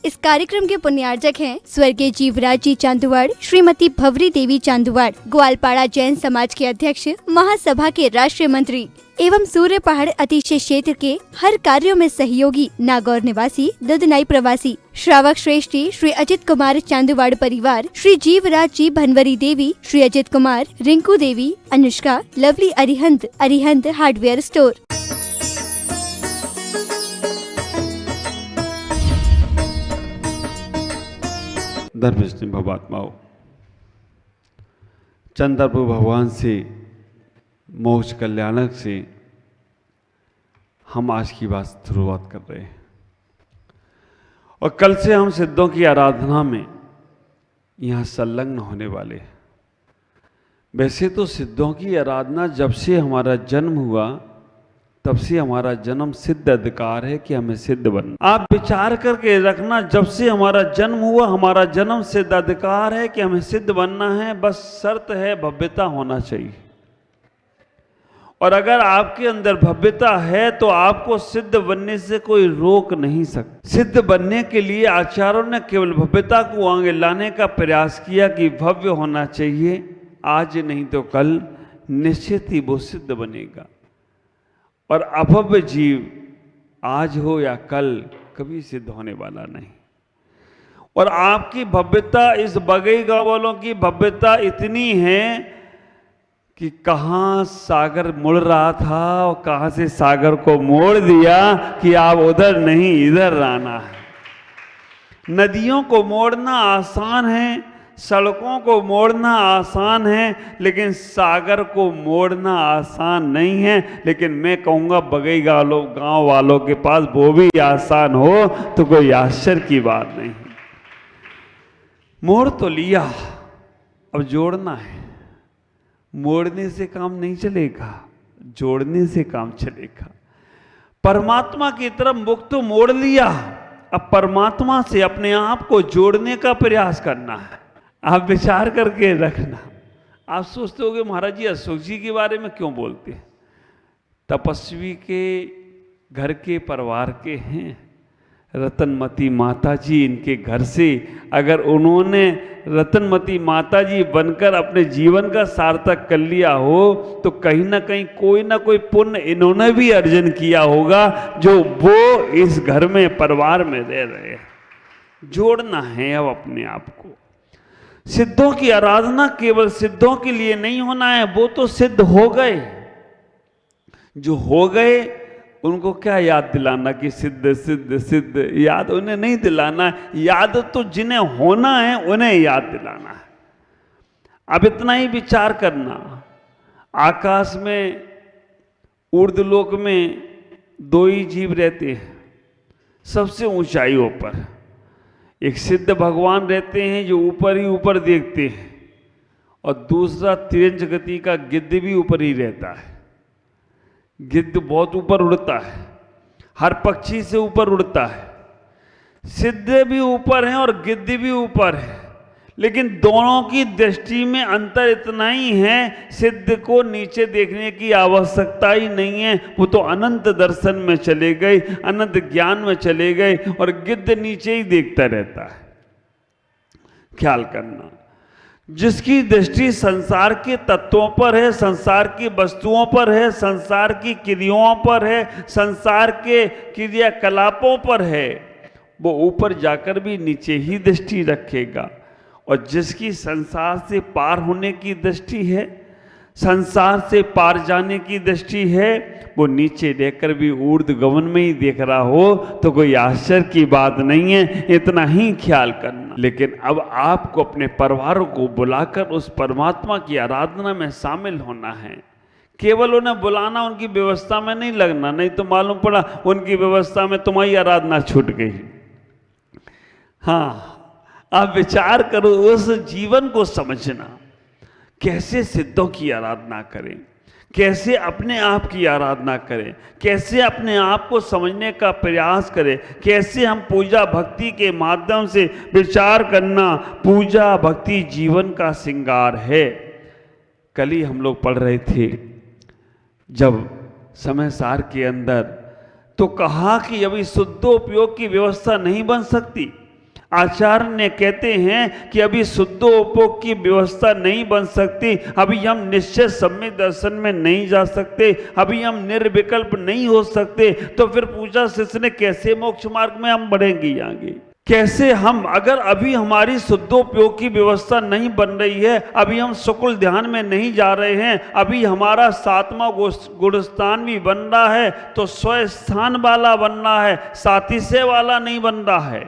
इस कार्यक्रम के पुण्यार्जक हैं स्वर्गीय जीवराज जी चांदुवाड़, श्रीमती भवरी देवी चांदुवाड़, ग्वालपाड़ा जैन समाज के अध्यक्ष, महासभा के राष्ट्रीय मंत्री एवं सूर्य पहाड़ अतिशय क्षेत्र के हर कार्यों में सहयोगी, नागौर निवासी, दुधनाई प्रवासी, श्रावक श्रेष्ठी श्री अजित कुमार चांदुवाड़ परिवार, Shri Jeevraj ji Bhanwari Devi, Shri Ajit Kumar, Rinku Devi, Anushka, lovely Arihant hardware store. धर्मस्थ भवात्माओं, चंद्रप्रभु भगवान से, मोक्ष कल्याणक से हम आज की बात शुरुआत कर रहे हैं और कल से हम सिद्धों की आराधना में यहाँ संलग्न होने वाले हैं। वैसे तो सिद्धों की आराधना जब से हमारा जन्म हुआ तब से हमारा जन्म सिद्ध अधिकार है कि हमें सिद्ध बनना। आप विचार करके रखना, जब से हमारा जन्म हुआ हमारा जन्म सिद्ध अधिकार है कि हमें सिद्ध बनना है, बस शर्त है भव्यता होना चाहिए। और अगर आपके अंदर भव्यता है तो आपको सिद्ध बनने से कोई रोक नहीं सकता। सिद्ध बनने के लिए आचार्यों ने केवल भव्यता को आगे लाने का प्रयास किया कि भव्य होना चाहिए, आज नहीं तो कल निश्चित ही वो सिद्ध बनेगा। और अभव्य जीव आज हो या कल कभी सिद्ध होने वाला नहीं। और आपकी भव्यता, इस बगई गांव वालों की भव्यता इतनी है कि कहाँ सागर मुड़ रहा था और कहाँ से सागर को मोड़ दिया कि आप उधर नहीं इधर आना है। नदियों को मोड़ना आसान है, सड़कों को मोड़ना आसान है, लेकिन सागर को मोड़ना आसान नहीं है। लेकिन मैं कहूँगा बगई गांव वालों के पास वो भी आसान हो तो कोई आश्चर्य की बात नहीं। मोड़ तो लिया, अब जोड़ना है। मोड़ने से काम नहीं चलेगा, जोड़ने से काम चलेगा। परमात्मा की तरफ मुख तो मोड़ लिया, अब परमात्मा से अपने आप को जोड़ने का प्रयास करना है। आप विचार करके रखना। आप सोचते होगे महाराज जी अशोक जी के बारे में क्यों बोलते हैं? तपस्वी के घर के परिवार के हैं, रतनमती माता जी, इनके घर से अगर उन्होंने रतनमती माता जी बनकर अपने जीवन का सार्थक कर लिया हो तो कहीं ना कहीं कोई ना कोई पुण्य इन्होंने भी अर्जन किया होगा जो वो इस घर में परिवार में रह रहे हैं। जोड़ना है अब अपने आप को। सिद्धों की आराधना केवल सिद्धों के लिए नहीं होना है, वो तो सिद्ध हो गए। जो हो गए उनको क्या याद दिलाना कि सिद्ध सिद्ध सिद्ध, याद उन्हें नहीं दिलाना है। याद तो जिन्हें होना है उन्हें याद दिलाना है। अब इतना ही विचार करना, आकाश में ऊर्ध्वलोक में दो ही जीव रहते हैं सबसे ऊंचाइयों पर। एक सिद्ध भगवान रहते हैं जो ऊपर ही ऊपर देखते हैं, और दूसरा तिरंज गति का गिद्ध भी ऊपर ही रहता है। गिद्ध बहुत ऊपर उड़ता है, हर पक्षी से ऊपर उड़ता है। सिद्ध भी ऊपर हैं और गिद्ध भी ऊपर है, लेकिन दोनों की दृष्टि में अंतर इतना ही है, सिद्ध को नीचे देखने की आवश्यकता ही नहीं है। वो तो अनंत दर्शन में चले गए, अनंत ज्ञान में चले गए, और गिद्ध नीचे ही देखता रहता है। ख्याल करना, जिसकी दृष्टि संसार के तत्वों पर है, संसार की वस्तुओं पर है, संसार की क्रियाओं पर है, संसार के क्रियाकलापों पर है, वो ऊपर जाकर भी नीचे ही दृष्टि रखेगा। और जिसकी संसार से पार होने की दृष्टि है, संसार से पार जाने की दृष्टि है, वो नीचे रहकर भी ऊर्ध्व गमन में ही देख रहा हो तो कोई आश्चर्य की बात नहीं है। इतना ही ख्याल करना। लेकिन अब आपको अपने परिवारों को बुलाकर उस परमात्मा की आराधना में शामिल होना है। केवल उन्हें बुलाना, उनकी व्यवस्था में नहीं लगना, नहीं तो मालूम पड़ा उनकी व्यवस्था में तुम्हारी आराधना छूट गई। हाँ, आप विचार करो, उस जीवन को समझना, कैसे सिद्धों की आराधना करें, कैसे अपने आप की आराधना करें, कैसे अपने आप को समझने का प्रयास करें, कैसे हम पूजा भक्ति के माध्यम से विचार करना। पूजा भक्ति जीवन का श्रृंगार है। कल ही हम लोग पढ़ रहे थे जब समय सार के अंदर, तो कहा कि अभी शुद्धोपयोग की व्यवस्था नहीं बन सकती। आचार्य ने कहते हैं कि अभी शुद्धोपभोग की व्यवस्था नहीं बन सकती, अभी हम निश्चय सम्यक दर्शन में नहीं जा सकते, अभी हम निर्विकल्प नहीं हो सकते, तो फिर पूछा शिष्य ने कैसे मोक्ष मार्ग में हम बढ़ेंगे आगे? कैसे हम, अगर अभी हमारी शुद्धोपयोग की व्यवस्था नहीं बन रही है, अभी हम शुक्ल ध्यान में नहीं जा रहे हैं, अभी हमारा 7वां गुणस्थान भी बन रहा है, तो स्वस्थान वाला बनना है, सातिशय वाला नहीं बन रहा है।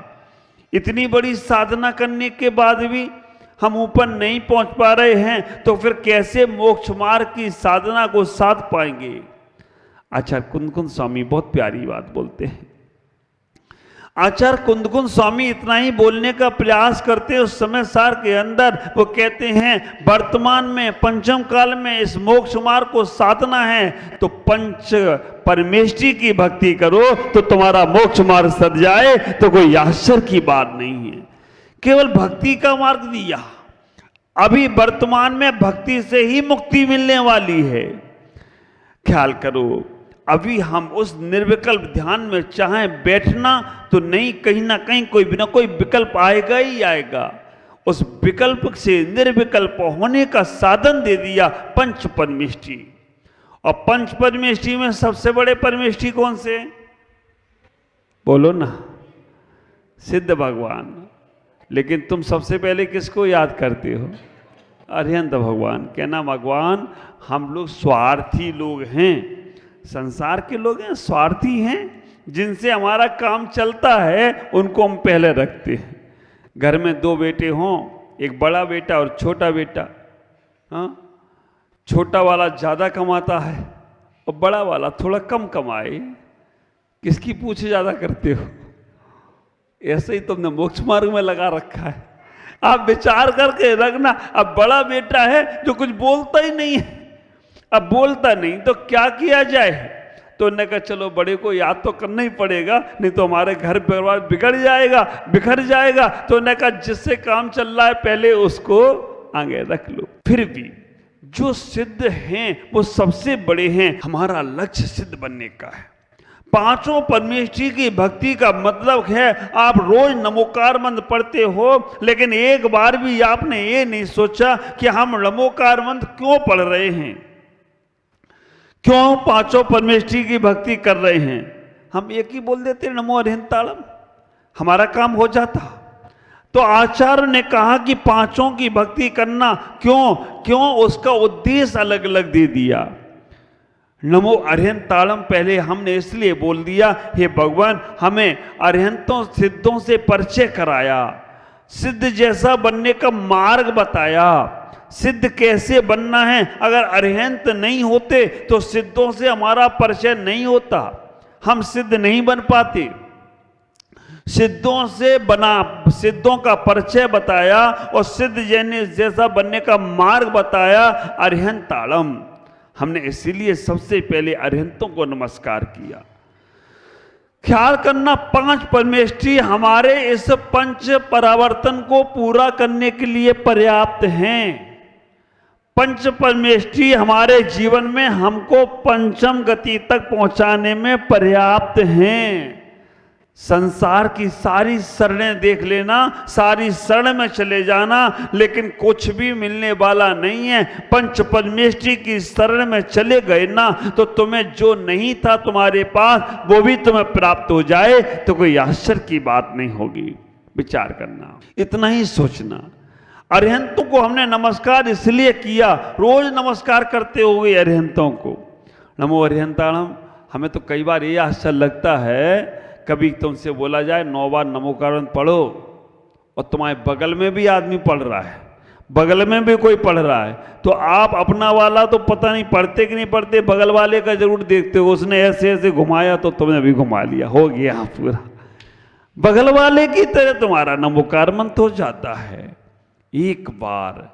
इतनी बड़ी साधना करने के बाद भी हम ऊपर नहीं पहुंच पा रहे हैं, तो फिर कैसे मोक्ष मार्ग की साधना को साध पाएंगे? आचार्य कुंदकुंद स्वामी बहुत प्यारी बात बोलते हैं। आचार्य कुंदकुंद स्वामी इतना ही बोलने का प्रयास करते हैं उस समय सार के अंदर। वो कहते हैं वर्तमान में पंचम काल में इस मोक्ष मार्ग को साधना है तो पंच परमेष्ठी की भक्ति करो तो तुम्हारा मोक्ष मार्ग सद जाए, तो कोई आश्चर्य की बात नहीं है। केवल भक्ति का मार्ग दिया, अभी वर्तमान में भक्ति से ही मुक्ति मिलने वाली है। ख्याल करो, अभी हम उस निर्विकल्प ध्यान में चाहे बैठना तो नहीं, कहीं ना कहीं कोई बिना कोई विकल्प आएगा ही आएगा। उस विकल्प से निर्विकल्प होने का साधन दे दिया पंच परमेष्ठी। और पंच परमेष्ठी में सबसे बड़े परमेष्ठी कौन से? बोलो ना, सिद्ध भगवान। लेकिन तुम सबसे पहले किसको याद करते हो? अरिहंत भगवान। कहना भगवान हम लोग स्वार्थी लोग हैं, संसार के लोग हैं, स्वार्थी हैं, जिनसे हमारा काम चलता है उनको हम पहले रखते हैं। घर में 2 बेटे हों, एक बड़ा बेटा और छोटा बेटा, हाँ, छोटा वाला ज़्यादा कमाता है और बड़ा वाला थोड़ा कम कमाए, किसकी पूछ ज़्यादा करते हो? ऐसे ही तुमने मोक्ष मार्ग में लगा रखा है। आप विचार करके रखना। अब बड़ा बेटा है जो कुछ बोलता ही नहीं है, अब बोलता नहीं तो क्या किया जाए? तो उन्होंने कहा चलो बड़े को याद तो करना ही पड़ेगा, नहीं तो हमारे घर परिवार बिगड़ जाएगा, बिखर जाएगा। तो उन्होंने कहा जिससे काम चल रहा है पहले उसको आगे रख लो। फिर भी जो सिद्ध हैं वो सबसे बड़े हैं। हमारा लक्ष्य सिद्ध बनने का है। पांचों परमेष्ठी की भक्ति का मतलब है आप रोज नमोकार मंत्र पढ़ते हो, लेकिन एक बार भी आपने ये नहीं सोचा कि हम नमोकार मंत्र क्यों पढ़ रहे हैं, क्यों पांचों परमेष्ठी की भक्ति कर रहे हैं। हम एक ही बोल देते नमो अरिहंताणम, हमारा काम हो जाता। तो आचार्य ने कहा कि पांचों की भक्ति करना क्यों, उसका उद्देश्य अलग अलग दे दिया। नमो अरिहंताणम पहले हमने इसलिए बोल दिया, हे भगवान हमें अरिहंतों सिद्धों से परिचय कराया, सिद्ध जैसा बनने का मार्ग बताया। सिद्ध कैसे बनना है? अगर अरिहंत नहीं होते तो सिद्धों से हमारा परिचय नहीं होता, हम सिद्ध नहीं बन पाते। सिद्धों से बना, सिद्धों का परिचय बताया और सिद्ध जैसा बनने का मार्ग बताया अरिहंताणम। हमने इसीलिए सबसे पहले अरिहंतों को नमस्कार किया। ख्याल करना, 5 परमेष्ठी हमारे इस पंच परावर्तन को पूरा करने के लिए पर्याप्त हैं। पंच परमेष्ठी हमारे जीवन में हमको पंचम गति तक पहुंचाने में पर्याप्त हैं। संसार की सारी शरणें देख लेना, सारी शरण में चले जाना, लेकिन कुछ भी मिलने वाला नहीं है। पंच परमेष्ठी की शरण में चले गए ना तो तुम्हें जो नहीं था तुम्हारे पास वो भी तुम्हें प्राप्त हो जाए तो कोई आश्चर्य की बात नहीं होगी। विचार करना, इतना ही सोचना। अरिहंतों को हमने नमस्कार इसलिए किया, रोज नमस्कार करते हुए अरिहंतों को नमो अरिहंताणम। हमें तो कई बार ये आश्चर्य लगता है, कभी तुमसे बोला जाए 9 बार नमोकार पढ़ो और तुम्हारे बगल में भी आदमी पढ़ रहा है, बगल में भी कोई पढ़ रहा है, तो आप अपना वाला तो पता नहीं पढ़ते कि नहीं पढ़ते, बगल वाले का जरूर देखते हो। उसने ऐसे ऐसे घुमाया तो तुमने भी घुमा लिया, हो गया पूरा। बगल वाले की तरह तुम्हारा नमोकार मंत्र हो जाता है। एक बार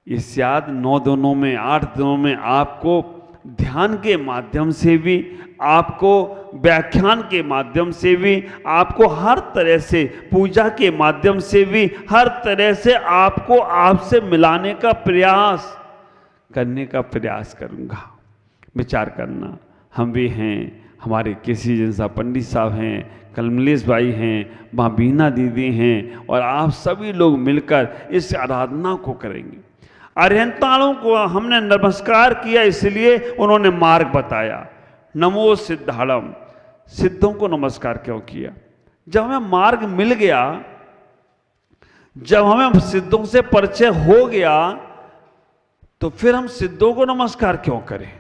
इस याद 9 दिनों में, 8 दिनों में आपको ध्यान के माध्यम से भी, आपको व्याख्यान के माध्यम से भी, आपको हर तरह से पूजा के माध्यम से भी, हर तरह से आपको आपसे मिलाने का प्रयास करने का प्रयास करूंगा। विचार करना, हम भी हैं, हमारे किसी जैसा पंडित साहब हैं, कमलेश भाई हैं, माँ बीना दीदी हैं, और आप सभी लोग मिलकर इस आराधना को करेंगे। अरिहंताणों को हमने नमस्कार किया, इसलिए उन्होंने मार्ग बताया। नमो सिद्धाणम, सिद्धों को नमस्कार क्यों किया? जब हमें मार्ग मिल गया, जब हमें सिद्धों से परिचय हो गया, तो फिर हम सिद्धों को नमस्कार क्यों करें?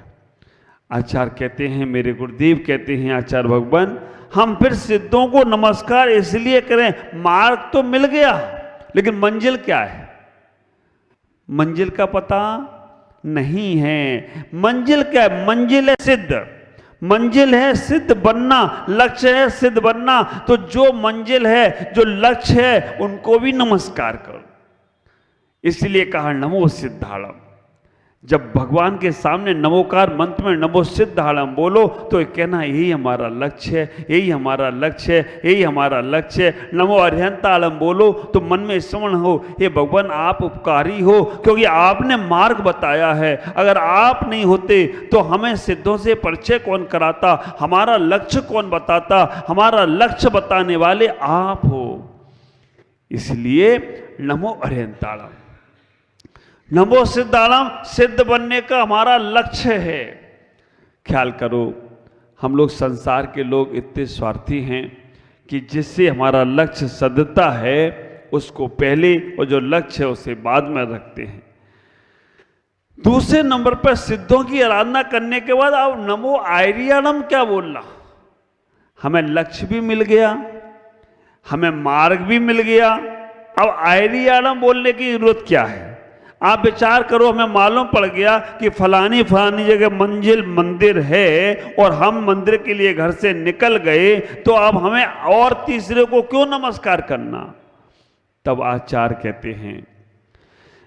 आचार्य कहते हैं, मेरे गुरुदेव कहते हैं आचार्य भगवान, हम फिर सिद्धों को नमस्कार इसलिए करें, मार्ग तो मिल गया, लेकिन मंजिल क्या है? मंजिल का पता नहीं है। मंजिल क्या है? मंजिल है सिद्ध, मंजिल है सिद्ध बनना, लक्ष्य है सिद्ध बनना। तो जो मंजिल है, जो लक्ष्य है, उनको भी नमस्कार करो। इसलिए कहा नमो सिद्धाणम। जब भगवान के सामने नमोकार मंत्र में नमो सिद्धाणम बोलो, तो कहना यही हमारा लक्ष्य है, यही हमारा लक्ष्य है, यही हमारा लक्ष्य है। नमो अरिहंताणम बोलो तो मन में स्मरण हो, हे भगवान आप उपकारी हो, क्योंकि आपने मार्ग बताया है। अगर आप नहीं होते तो हमें सिद्धों से परिचय कौन कराता, हमारा लक्ष्य कौन बताता? हमारा लक्ष्य बताने वाले आप हो। इसलिए नमो अरिहंताणम, नमो सिद्धाणम, सिद्ध बनने का हमारा लक्ष्य है। ख्याल करो, हम लोग संसार के लोग इतने स्वार्थी हैं कि जिससे हमारा लक्ष्य सदता है उसको पहले, और जो लक्ष्य है उसे बाद में रखते हैं। दूसरे नंबर पर सिद्धों की आराधना करने के बाद अब नमो आयरियाणम क्या बोलना? हमें लक्ष्य भी मिल गया, हमें मार्ग भी मिल गया, अब आयरियाणम बोलने की जरूरत क्या है? आप विचार करो, हमें मालूम पड़ गया कि फलानी फलानी जगह मंजिल मंदिर है और हम मंदिर के लिए घर से निकल गए, तो अब हमें और तीसरे को क्यों नमस्कार करना? तब आचार्य कहते हैं,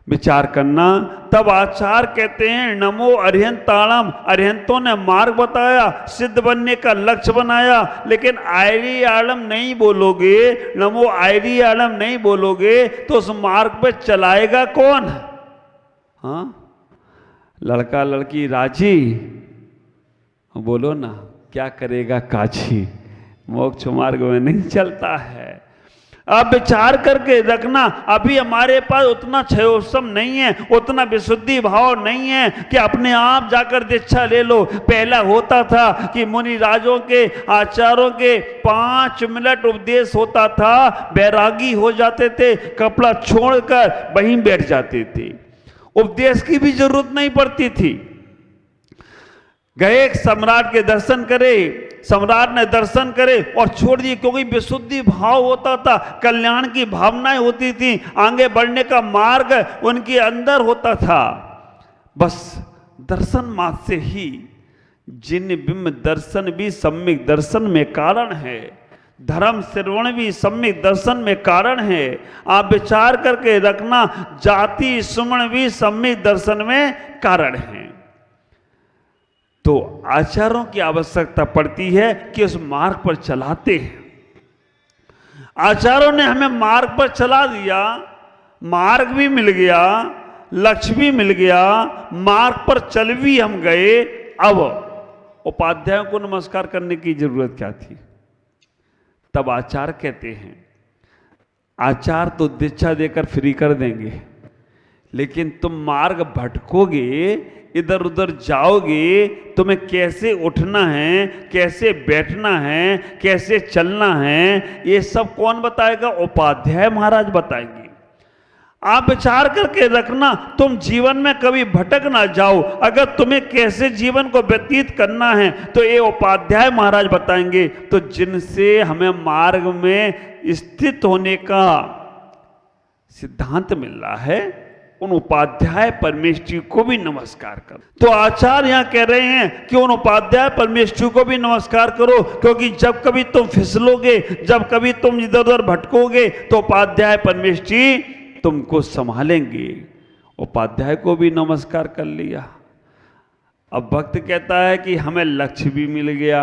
विचार करना, तब आचार्य कहते हैं नमो अरिहंताणम। अरिहंतों ने मार्ग बताया, सिद्ध बनने का लक्ष्य बनाया, लेकिन आयरियाणम नहीं बोलोगे, नमो आयरियाणम नहीं बोलोगे तो उस मार्ग पे चलाएगा कौन? हाँ, लड़का लड़की राजी? बोलो ना, क्या करेगा काजी? मोक्ष मार्ग में नहीं चलता है। अब विचार करके रखना, अभी हमारे पास उतना क्षयोत्सम नहीं है, उतना विशुद्धि भाव नहीं है कि अपने आप जाकर दीक्षा ले लो। पहला होता था कि मुनि राजों के, आचार्यों के 5 मिनट उपदेश होता था, बैरागी हो जाते थे, कपड़ा छोड़कर वहीं बैठ जाते थे, उपदेश की भी जरूरत नहीं पड़ती थी। गए सम्राट के दर्शन करे, सम्राट ने दर्शन करे और छोड़ दिए, क्योंकि विशुद्धि भाव होता था, कल्याण की भावनाएं होती थी, आगे बढ़ने का मार्ग उनके अंदर होता था। बस दर्शन मात्र से ही, जिन बिंब दर्शन भी सम्यक दर्शन में कारण है, धर्म श्रवण भी सम्यक दर्शन में कारण है। आप विचार करके रखना, जाति सुमन भी सम्यक दर्शन में कारण है। तो आचार्यों की आवश्यकता पड़ती है कि उस मार्ग पर चलाते हैं। आचार्यों ने हमें मार्ग पर चला दिया, मार्ग भी मिल गया, लक्ष्य भी मिल गया, मार्ग पर चल भी हम गए। अब उपाध्यायों को नमस्कार करने की जरूरत क्या थी? तब आचार्य कहते हैं, आचार्य तो दीक्षा देकर फ्री कर देंगे, लेकिन तुम मार्ग भटकोगे, इधर उधर जाओगे, तुम्हें कैसे उठना है, कैसे बैठना है, कैसे चलना है, ये सब कौन बताएगा? उपाध्याय महाराज बताएंगे। आप विचार करके रखना, तुम जीवन में कभी भटक ना जाओ। अगर तुम्हें कैसे जीवन को व्यतीत करना है तो ये उपाध्याय महाराज बताएंगे। तो जिनसे हमें मार्ग में स्थित होने का सिद्धांत मिल रहा है, उन उपाध्याय परमेश्वरी को भी नमस्कार करो। तो आचार्य यहां कह रहे हैं कि उन उपाध्याय परमेश्वरी को भी नमस्कार करो, क्योंकि जब कभी तुम फिसलोगे, जब कभी तुम इधर उधर भटकोगे, तो उपाध्याय परमेश्वरी तुमको संभालेंगे। उपाध्याय को भी नमस्कार कर लिया। अब भक्त कहता है कि हमें लक्ष्य भी मिल गया,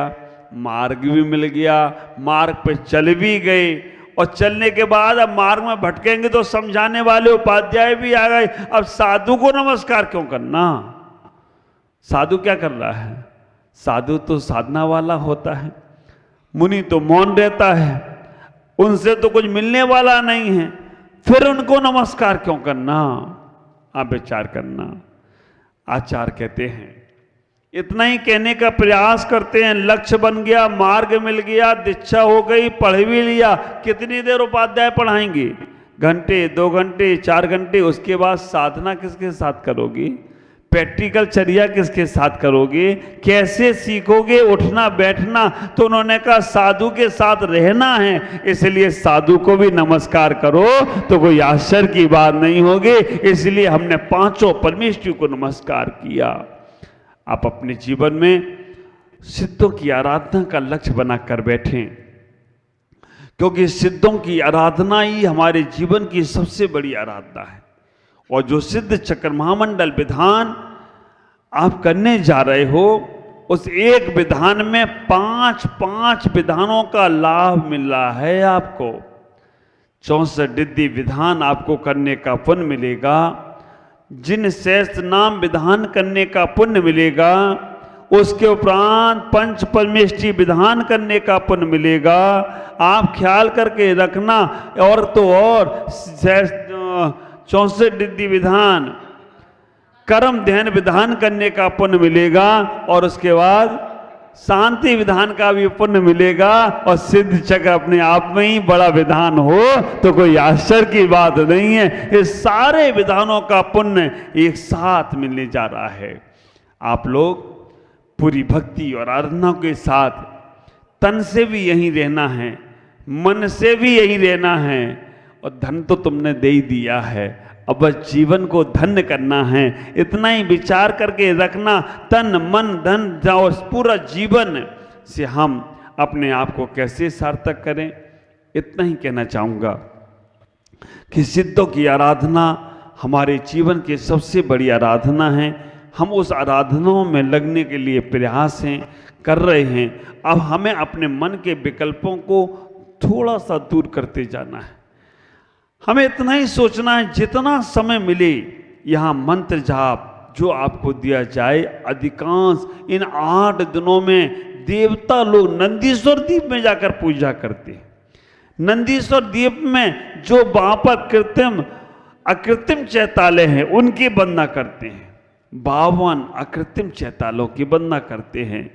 मार्ग भी मिल गया, मार्ग पे चल भी गए, और चलने के बाद अब मार्ग में भटकेंगे तो समझाने वाले उपाध्याय भी आ गए। अब साधु को नमस्कार क्यों करना? साधु क्या कर रहा है? साधु तो साधना वाला होता है। मुनि तो मौन रहता है, उनसे तो कुछ मिलने वाला नहीं है, फिर उनको नमस्कार क्यों करना? आप विचार करना। आचार्य कहते हैं इतना ही कहने का प्रयास करते हैं, लक्ष्य बन गया, मार्ग मिल गया, दीक्षा हो गई, पढ़ भी लिया, कितनी देर उपाध्याय पढ़ाएंगे? घंटे, 2 घंटे, 4 घंटे। उसके बाद साधना किसके साथ करोगे? प्रैक्टिकल चर्या किसके साथ करोगे? कैसे सीखोगे उठना बैठना? तो उन्होंने कहा साधु के साथ रहना है, इसलिए साधु को भी नमस्कार करो तो कोई आश्चर्य की बात नहीं होगी। इसलिए हमने 5 परमेश्वर को नमस्कार किया। आप अपने जीवन में सिद्धों की आराधना का लक्ष्य बनाकर बैठें, क्योंकि सिद्धों की आराधना ही हमारे जीवन की सबसे बड़ी आराधना है। और जो सिद्ध चक्र महामंडल विधान आप करने जा रहे हो, उस एक विधान में 5 विधानों का लाभ मिल रहा है आपको। 64 दिव्य विधान आपको करने का पुण्य मिलेगा। जिन श्रेष्ठ नाम विधान करने का पुण्य मिलेगा, उसके उपरांत 5 परमेष्ठी विधान करने का पुण्य मिलेगा। आप ख्याल करके रखना। और तो और 64 दिव्य विधान, कर्म ध्यान विधान करने का पुण्य मिलेगा, और उसके बाद शांति विधान का भी पुण्य मिलेगा। और सिद्ध चक्र अपने आप में ही बड़ा विधान हो तो कोई आश्चर्य की बात नहीं है। इस सारे विधानों का पुण्य एक साथ मिलने जा रहा है। आप लोग पूरी भक्ति और आराधना के साथ तन से भी यहीं रहना है, मन से भी यहीं रहना है, और धन तो तुमने दे ही दिया है, अब बस जीवन को धन्य करना है। इतना ही विचार करके रखना, तन मन धन और पूरा जीवन से हम अपने आप को कैसे सार्थक करें। इतना ही कहना चाहूँगा कि सिद्धों की आराधना हमारे जीवन की सबसे बड़ी आराधना है। हम उस आराधनाओं में लगने के लिए प्रयास हैं, कर रहे हैं। अब हमें अपने मन के विकल्पों को थोड़ा सा दूर करते जाना है। हमें इतना ही सोचना है, जितना समय मिले यहाँ मंत्र जाप जो आपको दिया जाए। अधिकांश इन 8 दिनों में देवता लोग नंदीश्वर द्वीप में जाकर पूजा करते हैं। नंदीश्वर द्वीप में जो वहाँ पर कृत्रिम अकृत्रिम चैतालय हैं, उनकी वंदना करते हैं। 52 अकृत्रिम चैतालों की वंदना करते हैं।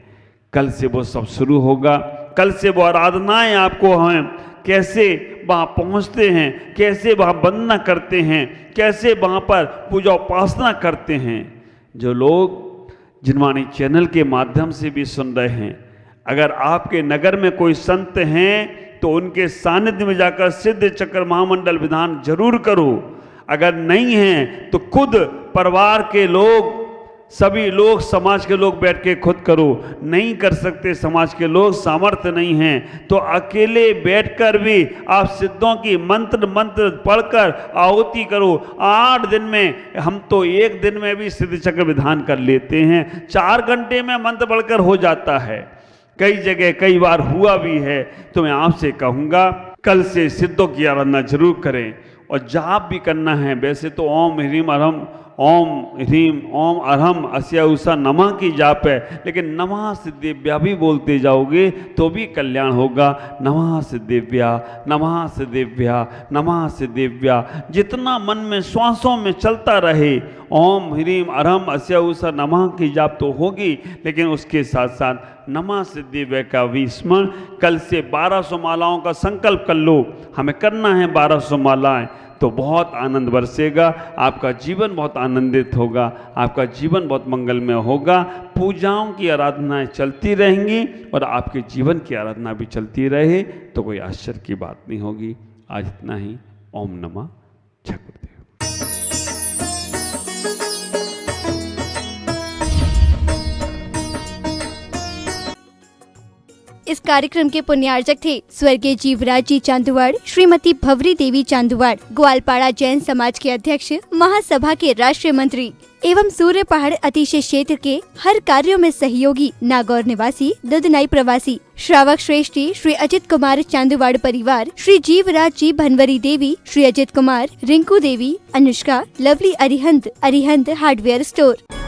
कल से वो सब शुरू होगा। कल से वो आराधनाएं आपको हैं, कैसे वहाँ पहुँचते हैं, कैसे वहाँ वंदना करते हैं, कैसे वहाँ पर पूजा उपासना करते हैं। जो लोग जिनवाणी चैनल के माध्यम से भी सुन रहे हैं, अगर आपके नगर में कोई संत हैं तो उनके सानिध्य में जाकर सिद्ध चक्र महामंडल विधान जरूर करो। अगर नहीं है तो खुद परिवार के लोग, सभी लोग, समाज के लोग बैठ के खुद करो। नहीं कर सकते समाज के लोग, सामर्थ्य नहीं है, तो अकेले बैठकर भी आप सिद्धों की मंत्र पढ़कर आहुति करो। 8 दिन में, हम तो 1 दिन में भी सिद्ध चक्र विधान कर लेते हैं। 4 घंटे में मंत्र पढ़कर हो जाता है। कई जगह कई बार हुआ भी है। तो मैं आपसे कहूँगा कल से सिद्धों की आराधना जरूर करें, और जाप भी करना है। वैसे तो ओम ह्रीम अरहम, ओम ह्रीम ओम अरहम अस्या उषा नमः की जाप है, लेकिन नमः सिद्धिव्या भी बोलते जाओगे तो भी कल्याण होगा। नमः सिद्धिव्या, नमः सिद्धिव्या, नमः सिद्धिव्या, जितना मन में श्वासों में चलता रहे। ओम ह्रीम अरहम अस्या उषा नमः की जाप तो होगी, लेकिन उसके साथ साथ नमः सिद्धिव्या का भी स्मरण। कल से 1200 मालाओं का संकल्प कर लो। हमें करना है 1200 मालाएं, तो बहुत आनंद बरसेगा। आपका जीवन बहुत आनंदित होगा, आपका जीवन बहुत मंगलमय होगा। पूजाओं की आराधनाएं चलती रहेंगी और आपके जीवन की आराधना भी चलती रहे, तो कोई आश्चर्य की बात नहीं होगी। आज इतना ही। ओम नमः गुरुदेव। इस कार्यक्रम के पुण्यार्चक थे स्वर्गीय जीवराज जी चांदुवाड़, श्रीमती भवरी देवी चांदुवाड़, ग्वालपाड़ा जैन समाज के अध्यक्ष, महासभा के राष्ट्रीय मंत्री एवं सूर्य पहाड़ अतिशय क्षेत्र के हर कार्यों में सहयोगी, नागौर निवासी, दुधनाई प्रवासी, श्रावक श्रेष्ठी श्री अजित कुमार चांदुवाड़ परिवार, Shri Jeevraj ji Bhanwari Devi, Shri Ajit Kumar, Rinku Devi, Anushka, lovely Arihant hardware store.